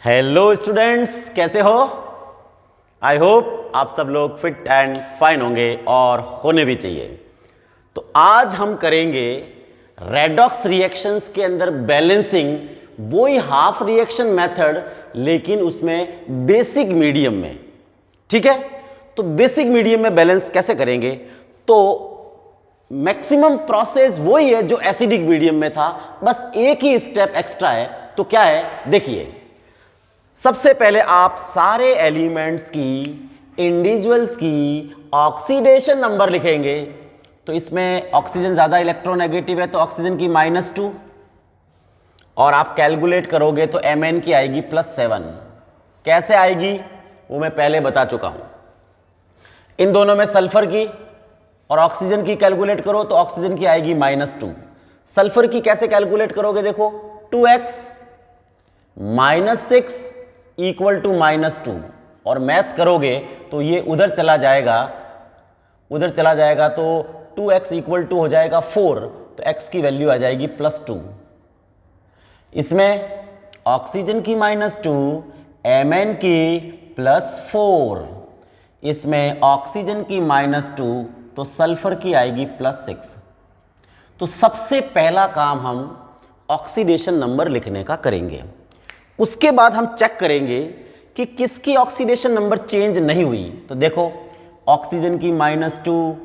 Hello students, कैसे हो? I hope आप सब लोग फिट एंड फाइन होंगे और होने भी चाहिए। तो आज हम करेंगे रेडॉक्स रिएक्शंस के अंदर बैलेंसिंग, वही हाफ रिएक्शन मेथड लेकिन उसमें बेसिक मीडियम में। ठीक है, तो बेसिक मीडियम में बैलेंस कैसे करेंगे? तो मैक्सिमम प्रोसेस वही है जो एसिडिक मीडियम में था, बस एक ही स्टेप एक्स्ट्रा है। तो क्या है देखिए, सबसे पहले आप सारे एलिमेंट्स की इंडिविजुअल्स की ऑक्सीडेशन नंबर लिखेंगे। तो इसमें ऑक्सीजन ज़्यादा इलेक्ट्रोनेगेटिव है तो ऑक्सीजन की -2, और आप कैलकुलेट करोगे तो Mn की आएगी +7। कैसे आएगी वो मैं पहले बता चुका हूं। इन दोनों में सल्फर की और ऑक्सीजन की कैलकुलेट करो तो ऑक्सीजन की आएगी -2। सल्फर की कैसे कैलकुलेट करोगे? देखो 2x -6 = -2, और मैथ्स करोगे तो ये उधर चला जाएगा तो 2x = हो जाएगा 4, तो x की वैल्यू आ जाएगी +2। इसमें ऑक्सीजन की -2, Mn की +4, इसमें ऑक्सीजन की -2 तो सल्फर की आएगी +6। तो सबसे पहला काम हम ऑक्सीडेशन नंबर लिखने का करेंगे। उसके बाद हम चेक करेंगे कि किसकी ऑक्सीडेशन नंबर चेंज नहीं हुई। तो देखो ऑक्सीजन की -2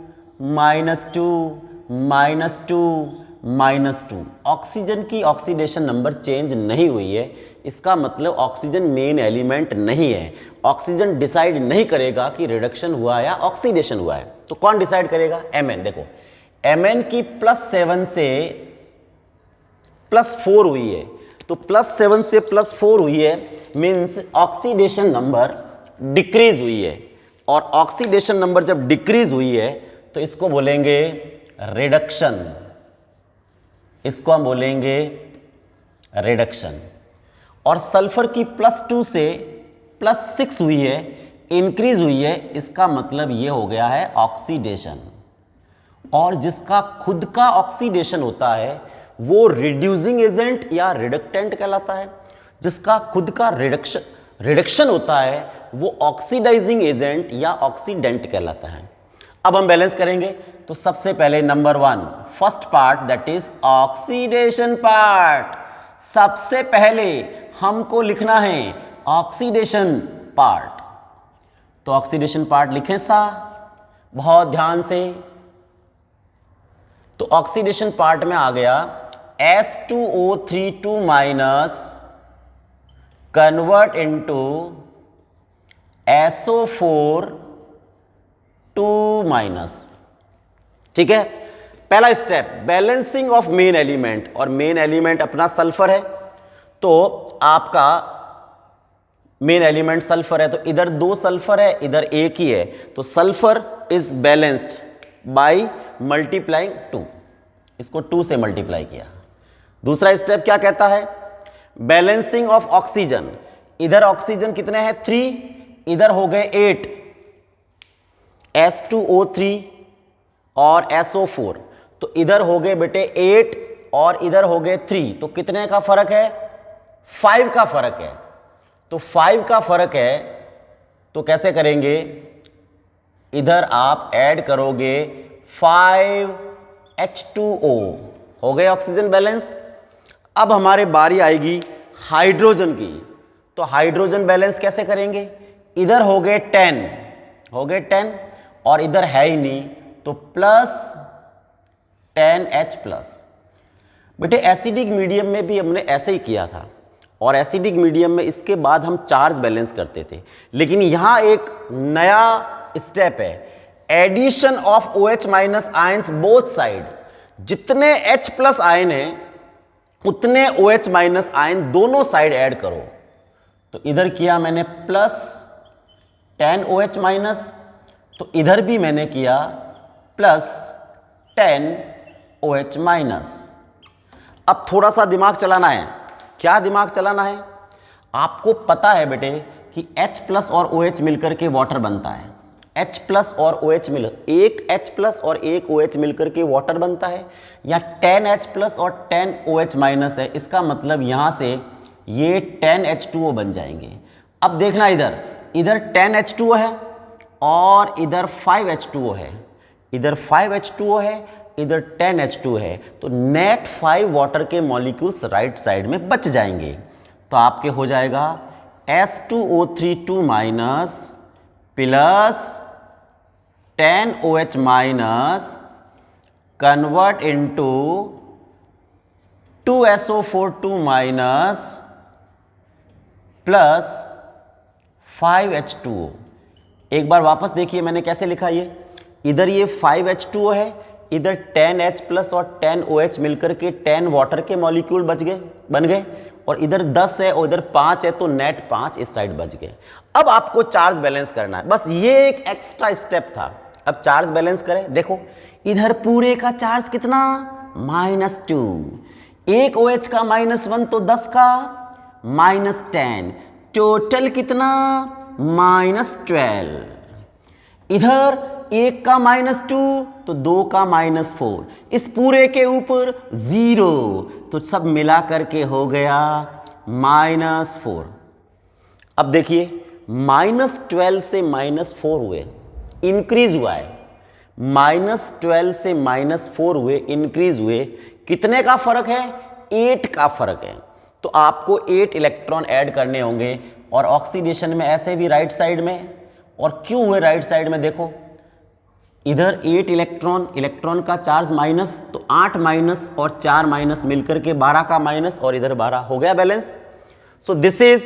-2 ऑक्सीजन की ऑक्सीडेशन नंबर चेंज नहीं हुई है। इसका मतलब ऑक्सीजन मेन एलिमेंट नहीं है। ऑक्सीजन डिसाइड नहीं करेगा कि रिडक्शन हुआ या ऑक्सीडेशन हुआ है। तो कौन डिसाइड करेगा? Mn। देखो Mn की +7 से +4 हुई है, तो +7 से +4 हुई है मीन्स ऑक्सीडेशन नंबर डिक्रीज हुई है। और ऑक्सीडेशन नंबर जब डिक्रीज हुई है तो इसको बोलेंगे रिडक्शन, इसको हम बोलेंगे रिडक्शन। और सल्फर की +2 से +6 हुई है, इंक्रीज हुई है, इसका मतलब ये हो गया है ऑक्सीडेशन। और जिसका खुद का ऑक्सीडेशन होता है वो रिड्यूसिंग एजेंट या रिडक्टेंट कहलाता है। जिसका खुद का रिडक्शन होता है वो ऑक्सीडाइजिंग एजेंट या ऑक्सीडेंट कहलाता है। अब हम बैलेंस करेंगे तो सबसे पहले number 1 first part, that is oxidation part. सबसे पहले हमको लिखना है ऑक्सीडेशन पार्ट। तो ऑक्सीडेशन पार्ट लिखें सा, बहुत ध्यान से। तो ऑक्सीडेशन पार्ट में आ गया S2O32- कन्वर्ट इनटू SO4(2-). ठीक है, पहला step balancing of main element, और मेन एलिमेंट अपना सल्फर है। तो आपका मेन एलिमेंट सल्फर है, तो इधर 2 सल्फर है, इधर 1 ही है, तो sulphur is balanced by multiplying 2। इसको 2 से मल्टीप्लाई किया। दूसरा स्टेप क्या कहता है? Balancing of oxygen. इधर ऑक्सीजन कितने हैं? 3, इधर हो गए 8, S2O3 और SO4। तो इधर हो गए बेटे 8 और इधर हो गए 3, तो कितने का फर्क है? 5 का फर्क है। तो 5 का फर्क है, तो कैसे करेंगे? इधर आप ऐड करोगे 5H2O, हो गए ऑक्सीजन बैलेंस। अब हमारे बारी आएगी हाइड्रोजन की। तो हाइड्रोजन बैलेंस कैसे करेंगे? इधर हो गए 10, और इधर है ही नहीं, तो +10H+। बेटे एसिडिक मीडियम में भी हमने ऐसे ही किया था, और एसिडिक मीडियम में इसके बाद हम चार्ज बैलेंस करते थे। लेकिन यहां एक नया स्टेप है, addition of OH- ions both side. जितने H+ आयन है उतने OH- आयन दोनों साइड ऐड करो। तो इधर किया मैंने +10 OH-, तो इधर भी मैंने किया +10 OH-। अब थोड़ा सा दिमाग चलाना है। क्या दिमाग चलाना है? आपको पता है बेटे कि H+ और OH मिलकर के वाटर बनता है। H+ और OH एक H+ और एक OH मिलकर के वाटर बनता है, या 10H+ और 10 OH- है। इसका मतलब यहां से ये 10H2O बन जाएंगे। अब देखना इधर 10H2O है और इधर 5H2O है, इधर 5H2O है, इधर 10H2 है, तो नेट 5 वाटर के मॉलिक्यूल्स राइट साइड में बच जाएंगे। तो आपके हो जाएगा S2O32 minus plus 10OH minus convert into 2SO42 minus plus 5H2O। एक बार वापस देखिए मैंने कैसे लिखा, इधर ये 5H2O है, इधर 10H प्लस और 10OH मिलकर के 10 वाटर के मॉलिक्यूल बन गए, और इधर 10 है और इधर 5 है, तो नेट 5 इस साइड बच गए। अब आपको चार्ज बैलेंस करना है, बस ये एक एक्स्ट्रा स्टेप था। अब चार्ज बैलेंस करें, देखो इधर पूरे का चार्ज कितना -2, एक OH का -1 तो 10 का -10, टोटल कितना -12। इधर एक का -2 तो 2 का -4, इस पूरे के ऊपर 0, तो सब मिला करके हो गया -4। अब देखिए -12 से -4 हुए, इंक्रीज हुआ है, -12 से -4 हुए, इंक्रीज हुए, कितने का फर्क है 8 का फर्क है। तो आपको 8 इलेक्ट्रॉन ऐड करने होंगे, और ऑक्सीडेशन में ऐसे भी राइट साइड में, और क्यों हुए राइट साइड में, देखो इधर 8 इलेक्ट्रॉन का चार्ज माइनस, तो 8 माइनस और 4 माइनस मिलकर के 12 का माइनस, और इधर 12 हो गया balance. So this is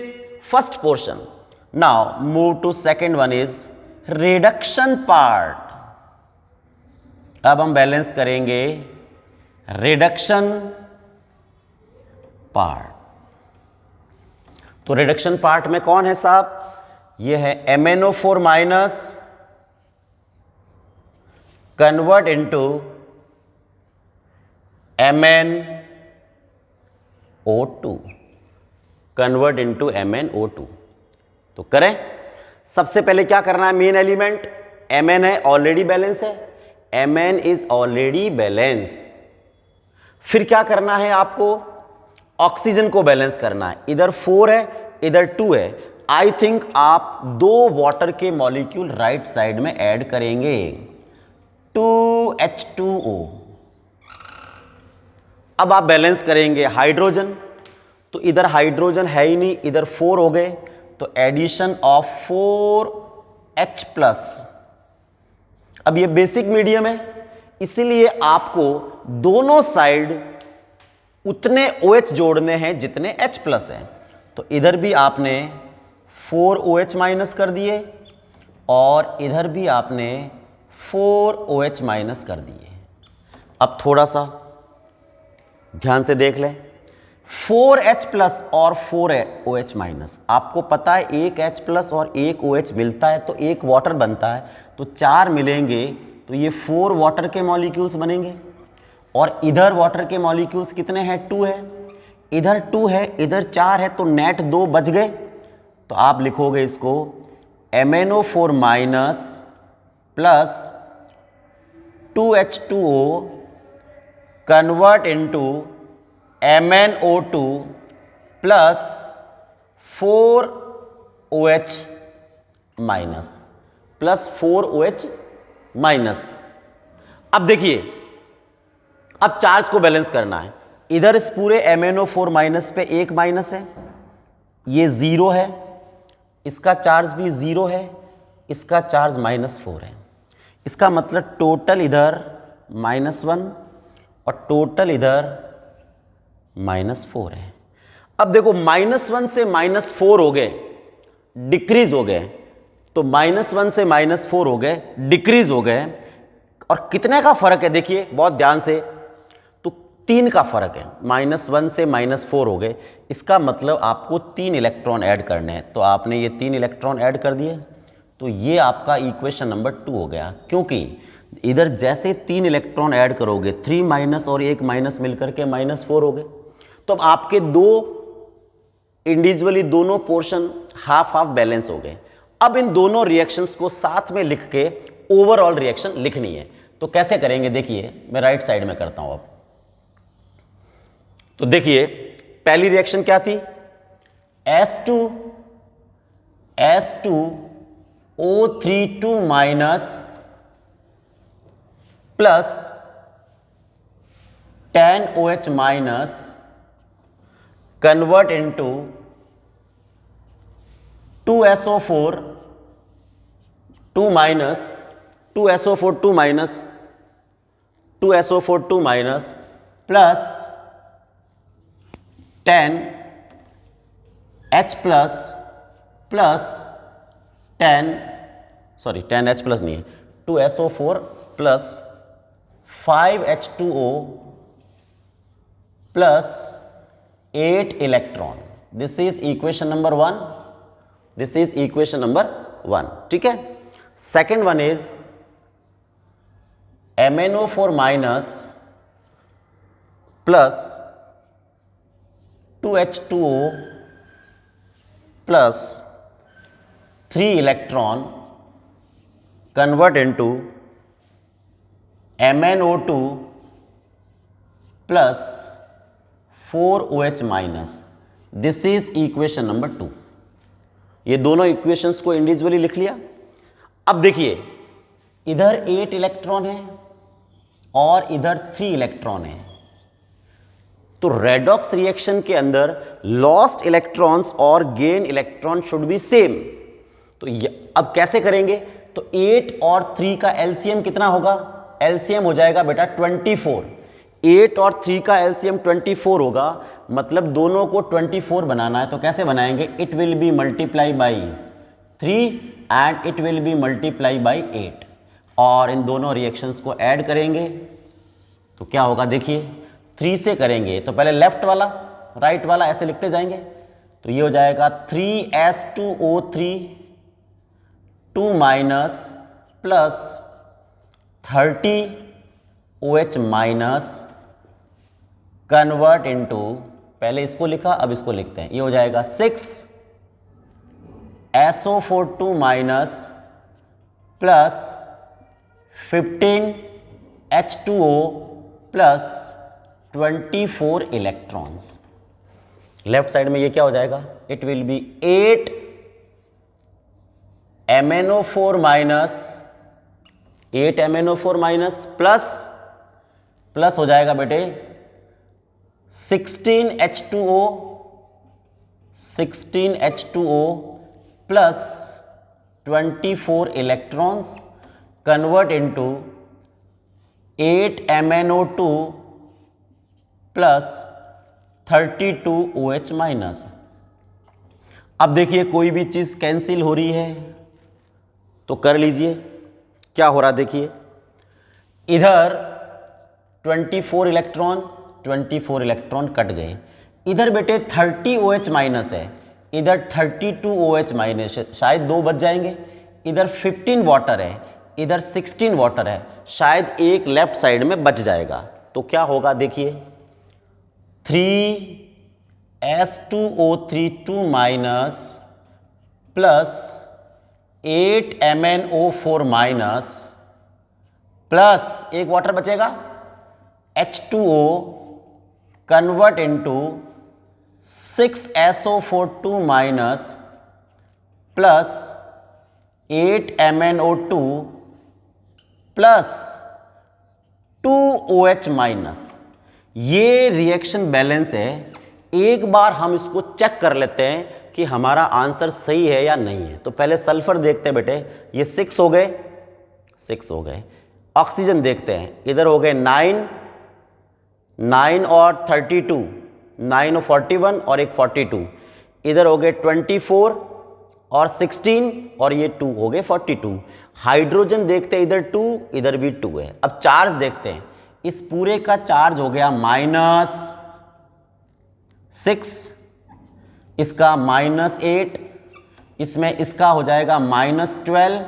first portion. Now move to second one is reduction part. अब हम बैलेंस करेंगे रिडक्शन पार्ट। तो रिडक्शन पार्ट में कौन है साहब, ये है MnO4 minus convert into MnO2, convert into MnO2। तो करें, सबसे पहले क्या करना है, मेन एलिमेंट Mn है, ऑलरेडी बैलेंस है, Mn इज ऑलरेडी बैलेंस। फिर क्या करना है आपको, ऑक्सीजन को बैलेंस करना है, इधर 4 है, इधर 2 है। आई थिंक आप 2 वाटर के मॉलिक्यूल राइट साइड में ऐड करेंगे, 2H2O। अब आप बैलेंस करेंगे हाइड्रोजन, तो इधर हाइड्रोजन है ही नहीं, इधर 4 हो गए, तो एडिशन ऑफ 4H प्लस। अब ये बेसिक मीडियम है, इसलिए आपको दोनों साइड उतने OH जोड़ने हैं जितने H प्लस हैं। तो इधर भी आपने 4OH माइनस कर दिए, और इधर भी आपने 4OH माइनस कर दिए। अब थोड़ा सा ध्यान से देख लें, 4H प्लस और 4OH माइनस, आपको पता है एक H प्लस और एक OH मिलता है तो एक वाटर बनता है, तो 4 मिलेंगे तो ये 4 वाटर के मॉलिक्यूल्स बनेंगे। और इधर वाटर के मॉलिक्यूल्स कितने हैं, 2 है, इधर 2 है, इधर 4 है, तो नेट 2 बच गए। तो आप लिखोगे इसको MnO4 minus plus 2H2O convert into MnO2 plus 4OH minus, plus 4OH minus. अब देखिए, अब चार्ज को बैलेंस करना है, इधर इस पूरे MnO4 माइनस पे एक माइनस है, ये 0 है, इसका चार्ज भी 0 है, इसका चार्ज -4 है। इसका मतलब टोटल इधर -1 और टोटल इधर -4 है। अब देखो -1 से -4 हो गए, डिक्रीज हो गए, तो -1 से -4 हो गए, डिक्रीज हो गए, और कितने का फर्क है देखिए बहुत ध्यान से, तो 3 का फर्क है, -1 से -4 हो गए। इसका मतलब आपको 3 इलेक्ट्रॉन ऐड करने हैं, तो आपने ये 3 इलेक्ट्रॉन ऐड कर दिए, तो ये आपका इक्वेशन नंबर 2 हो गया। क्योंकि इधर जैसे 3 इलेक्ट्रॉन ऐड करोगे, 3 माइनस और 1 माइनस मिलकर के -4 हो गए, तो अब आपके इंडिविजुअली दोनों पोर्शन हाफ हाफ बैलेंस हो गए। अब इन दोनों रिएक्शंस को साथ में लिख के ओवरऑल रिएक्शन लिखनी है, तो कैसे करेंगे देखिए, मैं राइट साइड में करता हूं। अब तो देखिए पहली रिएक्शन क्या थी, O32 minus plus 10OH minus convert into 2SO4 2 minus 2SO4 minus plus 10H plus 10H plus नहीं है 2SO4 plus 5H2O plus 8 electron. This is equation number 1। ठीक है। Second one is MnO4 minus plus 2H2O plus 3 electron convert into MnO2 plus 4OH minus. This is equation number 2। ये दोनों equations को individually लिख लिया। अब देखिए इधर 8 इलेक्ट्रॉन है और इधर 3 इलेक्ट्रॉन है, तो रेडॉक्स रिएक्शन के अंदर लॉस्ट इलेक्ट्रॉन्स और gain electron should be same. तो अब कैसे करेंगे? तो 8 और 3 का एलसीएम कितना होगा? एलसीएम हो जाएगा बेटा 24। 8 और 3 का एलसीएम 24 होगा, मतलब दोनों को 24 बनाना है। तो कैसे बनाएंगे? It will be multiply by 3 and it will be multiply by 8 और इन दोनों रिएक्शंस को ऐड करेंगे तो क्या होगा देखिए। 3 से करेंगे तो पहले लेफ्ट वाला राइट वाला ऐसे लिखते जाएंगे, तो ये हो जाएगा 3S2O3 2 minus plus 30OH minus convert into, पहले इसको लिखा अब इसको लिखते हैं, ये हो जाएगा 6SO4 2 minus plus 15H2O plus 24 electrons. Left side में ये क्या हो जाएगा? It will be 8 MnO4 minus 8 MnO4 minus plus हो जाएगा बेटे 16H2O plus 24 electrons convert into 8 MnO2 plus 32OH minus. अब देखिए कोई भी चीज़ कैंसिल हो रही है तो कर लीजिए। क्या हो रहा देखिए, इधर 24 इलेक्ट्रॉन कट गए, इधर बेटे 30OH माइनस है, इधर 32OH माइनस है, शायद 2 बच जाएंगे। इधर 15 वाटर है, इधर 16 वाटर है, शायद एक लेफ्ट साइड में बच जाएगा। तो क्या होगा देखिए 3S2O3 2 minus plus 8 MnO4 minus plus एक वाटर बचेगा H2O convert into 6SO4 2 minus plus 8 MnO2 plus 2OH minus. ये रिएक्शन बैलेंस है। एक बार हम इसको चेक कर लेते हैं कि हमारा आंसर सही है या नहीं है। तो पहले सल्फर देखते हैं बेटे, ये 6 हो गए। ऑक्सीजन देखते हैं, इधर हो गए 9 और 32, 9 और 41 और एक 42, इधर हो गए 24 और 16 और ये 2 हो गए 42। हाइड्रोजन देखते हैं, इधर 2 इधर भी 2 है। अब चार्ज देखते हैं, इस पूरे का चार्ज हो गया -6, इसका -8, इसमें इसका हो जाएगा -12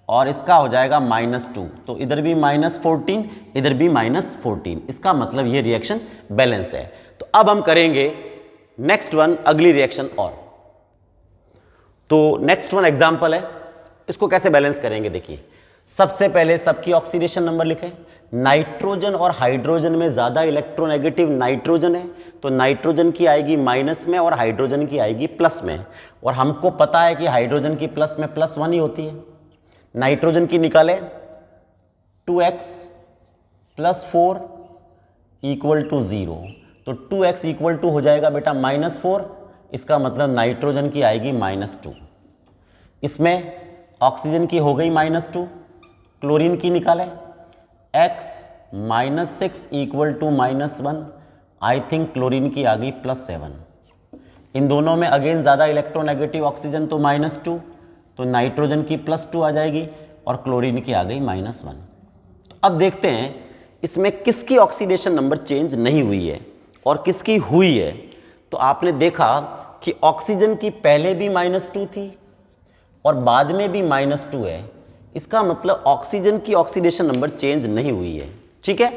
और इसका हो जाएगा -2। तो इधर भी -14 इधर भी -14। इसका मतलब ये रिएक्शन बैलेंस है। तो अब हम करेंगे नेक्स्ट वन, अगली रिएक्शन और। तो नेक्स्ट वन एग्जाम्पल है, इसको कैसे बैलेंस करेंगे देखिए। सबसे पहले सबकी ऑक्सीडेशन नंबर लिखें। नाइट्रोजन और हाइड्रोजन में ज़्यादा इलेक्ट्रोनेगेटिव नाइट्रोजन है, तो नाइट्रोजन की आएगी माइनस में और हाइड्रोजन की आएगी प्लस में, और हमको पता है कि हाइड्रोजन की प्लस में +1 ही होती है। नाइट्रोजन की निकाले 2x + 4 = 0, तो 2x = हो जाएगा बेटा -4, इसका मतलब नाइट्रोजन की आएगी -2। इसमें ऑक्सीजन की हो गई -2, क्लोरीन की निकाले x -6 = -1, आई थिंक क्लोरीन की आ गई +7। इन दोनों में अगेन ज़्यादा इलेक्ट्रोनेगेटिव ऑक्सीजन तो -2, तो नाइट्रोजन की +2 आ जाएगी और क्लोरीन की आ गई -1। तो अब देखते हैं इसमें किसकी ऑक्सीडेशन नंबर चेंज नहीं हुई है और किसकी हुई है। तो आपने देखा कि ऑक्सीजन की पहले भी -2 थी और बाद में भी -2 है, इसका मतलब ऑक्सीजन की ऑक्सीडेशन नंबर चेंज नहीं हुई है। ठीक है,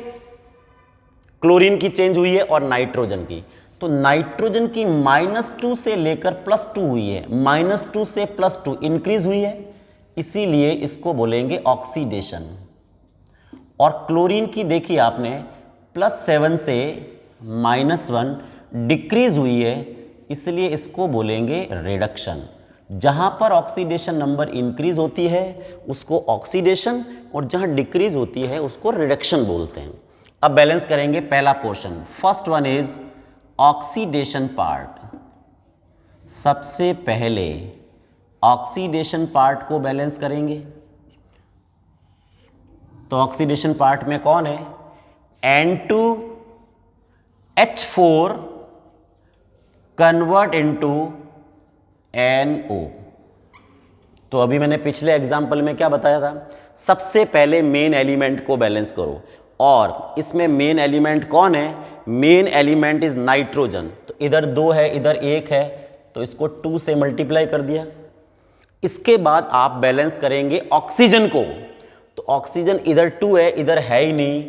क्लोरीन की चेंज हुई है और नाइट्रोजन की, तो नाइट्रोजन की -2 से लेकर +2 हुई है, -2 से +2 इंक्रीज हुई है, इसीलिए इसको बोलेंगे ऑक्सीडेशन। और क्लोरीन की देखिए आपने +7 से -1 डिक्रीज हुई है, इसलिए इसको बोलेंगे रिडक्शन। जहां पर ऑक्सीडेशन नंबर इंक्रीज होती है उसको ऑक्सीडेशन, और जहां डिक्रीज होती है उसको रिडक्शन बोलते हैं। अब बैलेंस करेंगे पहला portion. First one is oxidation part. सबसे पहले ऑक्सीडेशन पार्ट को बैलेंस करेंगे। तो ऑक्सीडेशन पार्ट में कौन है? N2H4 convert into NO। तो अभी मैंने पिछले एग्जाम्पल में क्या बताया था? सबसे पहले मेन एलिमेंट को बैलेंस करो, और इसमें मेन एलिमेंट कौन है? Main element is nitrogen. तो इधर 2 है, इधर 1 है, तो इसको 2 से मल्टीप्लाई कर दिया। इसके बाद आप बैलेंस करेंगे ऑक्सीजन को। तो ऑक्सीजन इधर 2 है, इधर है ही नहीं,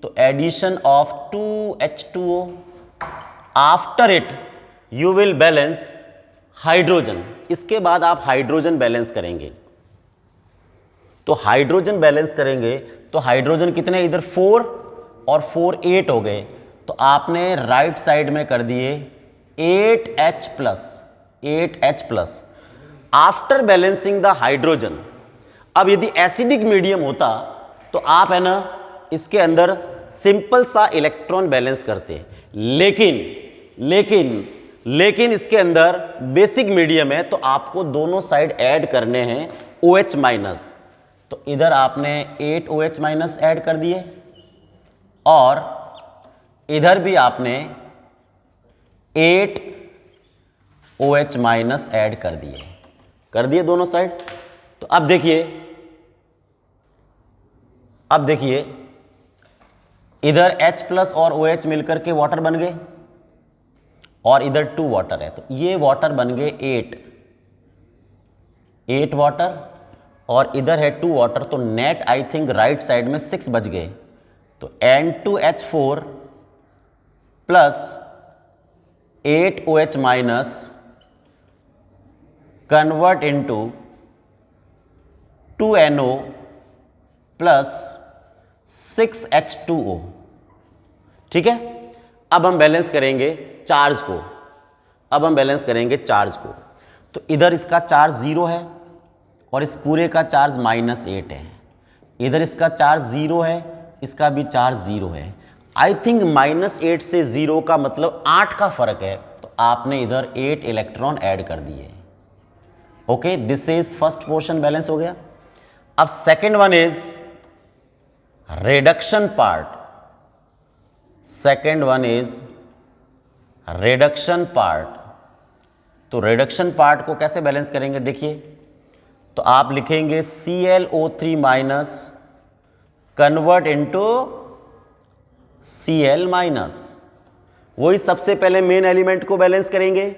तो addition of 2H2O। After it you will balance hydrogen. इसके बाद आप हाइड्रोजन बैलेंस करेंगे। तो हाइड्रोजन बैलेंस करेंगे तो हाइड्रोजन कितने? इधर 4 और 4 8 हो गए, तो आपने राइट साइड में कर दिए 8H+। After balancing the hydrogen, अब यदि एसिडिक मीडियम होता तो आप है ना इसके अंदर सिंपल सा इलेक्ट्रॉन बैलेंस करते, लेकिन इसके अंदर बेसिक मीडियम है, तो आपको दोनों साइड ऐड करने हैं OH-। तो इधर आपने 8 OH- ऐड कर दिए और इधर भी आपने 8 OH- ऐड कर दिए दोनों साइड। तो अब देखिए इधर H+ और OH मिलकर के वाटर बन गए और इधर 2 वाटर है, तो ये वाटर बन गए 8 वाटर और इधर है 2 वाटर, तो net I think right side में 6 बच गए। तो N2H4 plus 8 OH- convert into 2NO plus 6H2O। ठीक है, अब हम बैलेंस करेंगे चार्ज को। तो इधर इसका चार्ज 0 है और इस पूरे का चार्ज -8 है। इधर इसका चार्ज 0 है, इसका भी चार्ज 0 है। आई थिंक -8 से 0 का मतलब 8 का फर्क है, तो आपने इधर 8 इलेक्ट्रॉन ऐड कर दिए। Okay, this is first portion balance हो गया। अब second one is reduction part. तो रिडक्शन पार्ट को कैसे बैलेंस करेंगे? देखिए, तो आप लिखेंगे ClO3- कन्वर्ट इनटू Cl-। वही सबसे पहले मेन एलिमेंट को बैलेंस करेंगे।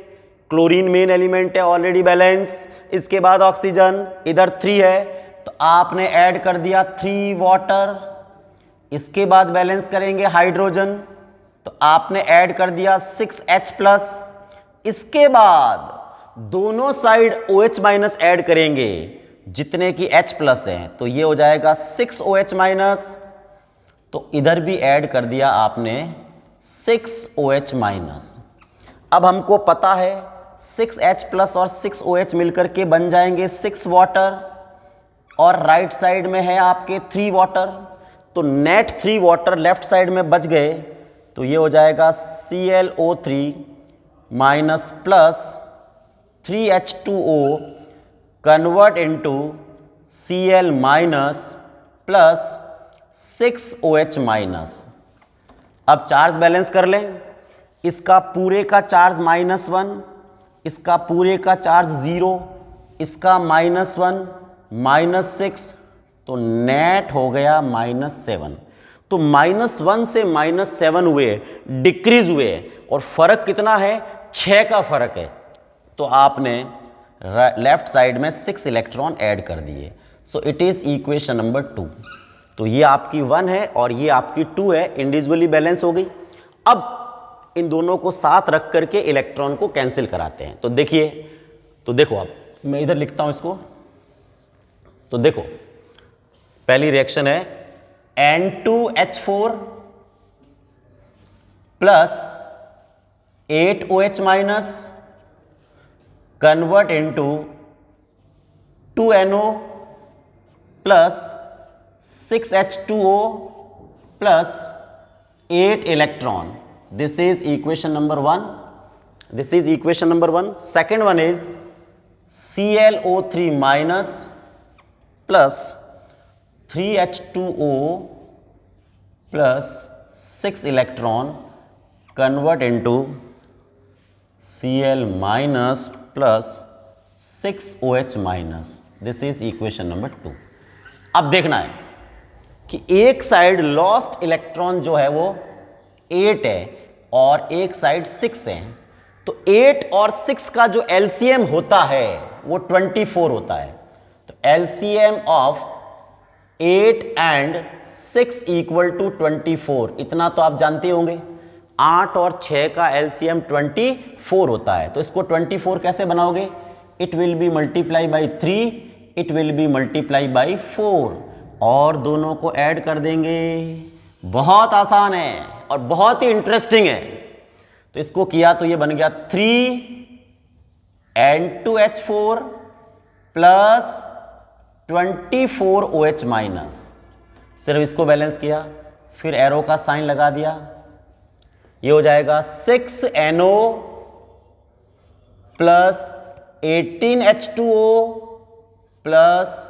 क्लोरीन मेन एलिमेंट है, ऑलरेडी बैलेंस। इसके बाद ऑक्सीजन, इधर 3 है, तो आपने ऐड कर दिया 3 वाटर। इसके बाद बैलेंस करेंगे हाइड्रोजन, तो आपने ऐड कर दिया 6H+। इसके बाद दोनों साइड OH- ऐड करेंगे जितने की H+ हैं, तो ये हो जाएगा 6 OH-। तो इधर भी ऐड कर दिया आपने 6OH माइनस। अब हमको पता है 6H प्लस और 6OH मिलकर के बन जाएंगे 6 वाटर, और राइट साइड में है आपके 3 वाटर, तो नेट 3 वाटर लेफ्ट साइड में बच गए, तो ये हो जाएगा ClO3 minus plus 3H2O convert into Cl minus plus 6OH minus. अब चार्ज बैलेंस कर लें, इसका पूरे का चार्ज -1, इसका पूरे का चार्ज 0, इसका -1 -6, तो नेट हो गया -7। तो -1 से -7 हुए, डिक्रीज हुए, और फर्क कितना है? 6 का फर्क है। तो आपने लेफ्ट साइड में 6 इलेक्ट्रॉन ऐड कर दिए। So it is equation number 2। तो ये आपकी 1 है और ये आपकी 2 है, इंडिविजुअली बैलेंस हो गई। अब इन दोनों को साथ रख करके इलेक्ट्रॉन को कैंसिल कराते हैं। तो देखिए, तो देखो, अब मैं इधर लिखता हूं इसको। तो देखो, पहली रिएक्शन है N2H4 plus 8OH minus convert into 2NO plus 6H2O plus 8 electron. This is equation number 1. This is equation number 1. Second one is ClO3 minus plus 3H2O plus 6 electron convert into Cl minus plus 6OH minus. This is equation number 2. अब देखना है कि एक side lost electron जो है वो 8 है और एक साइड 6 है। तो 8 और 6 का जो LCM होता है वो 24 होता है। तो LCM of 8 and 6 equal to 24, इतना तो आप जानते होंगे। 8 और 6 का LCM 24 होता है। तो इसको 24 कैसे बनाओगे? It will be multiply by 3, it will be multiply by 4, और दोनों को ऐड कर देंगे। बहुत आसान है और बहुत ही इंटरेस्टिंग है। तो इसको किया तो ये बन गया 3N2H4 प्लस 24OH माइनस। सिर्फ इसको बैलेंस किया, फिर एरो का साइन लगा दिया, ये हो जाएगा 6NO plus 18H2O plus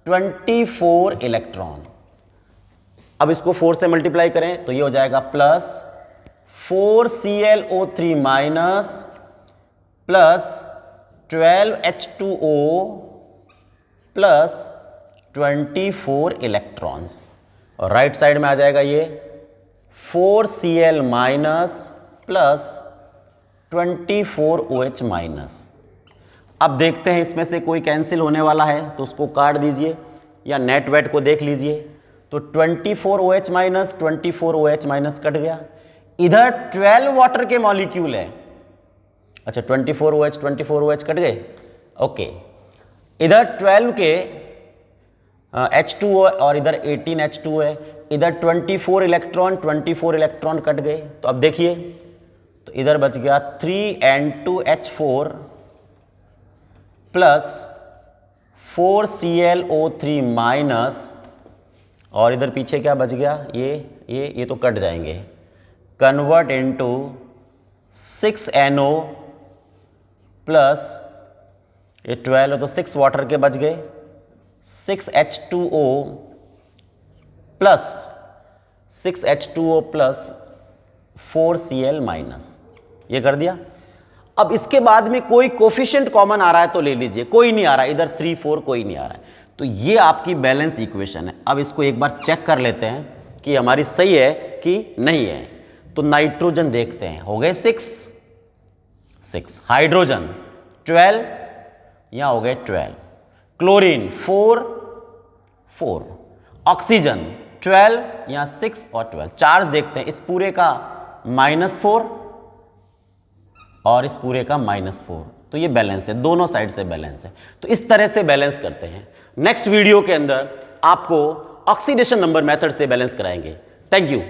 24 electron. अब इसको 4 से मल्टीप्लाई करें तो ये हो जाएगा plus 4ClO3 minus plus 12H2O plus 24 electrons, और राइट साइड में आ जाएगा ये 4Cl minus plus 24OH minus. अब देखते हैं इसमें से कोई कैंसिल होने वाला है तो उसको काट दीजिए या नेट वेट को देख लीजिए। तो 24OH minus 24OH minus cut गया। इधर 12 वाटर के मॉलिक्यूल है। अच्छा, 24OH कट गए, ओके। इधर 12 के H2O और इधर 18H2O है। इधर 24 इलेक्ट्रॉन कट गए। तो अब देखिए, तो इधर बच गया 3N2H4 प्लस 4ClO3 माइनस, और इधर पीछे क्या बच गया? ये तो कट जाएंगे। कन्वर्ट इनटू 6NO प्लस ये 12 है तो 6 वाटर के बच गए, 6H2O plus 6H2O plus 4Cl minus, ये कर दिया। अब इसके बाद में कोई कोफिशिएंट कॉमन आ रहा है तो ले लीजिए, कोई नहीं आ रहा है, इधर 3 4 कोई नहीं आ रहा है। तो ये आपकी बैलेंस इक्वेशन है। अब इसको एक बार चेक कर लेते हैं कि हमारी सही है कि नहीं है। तो नाइट्रोजन देखते हैं, हो गए 6, हाइड्रोजन 12, यहां हो गए 12, क्लोरीन 4, ऑक्सीजन 12, यहां 6 और 12। चार्ज देखते हैं, इस पूरे का -4 और इस पूरे का -4, तो ये बैलेंस है, दोनों साइड से बैलेंस है। तो इस तरह से बैलेंस करते हैं। नेक्स्ट वीडियो के अंदर आपको ऑक्सीडेशन नंबर मेथड से बैलेंस कराएंगे। Thank you.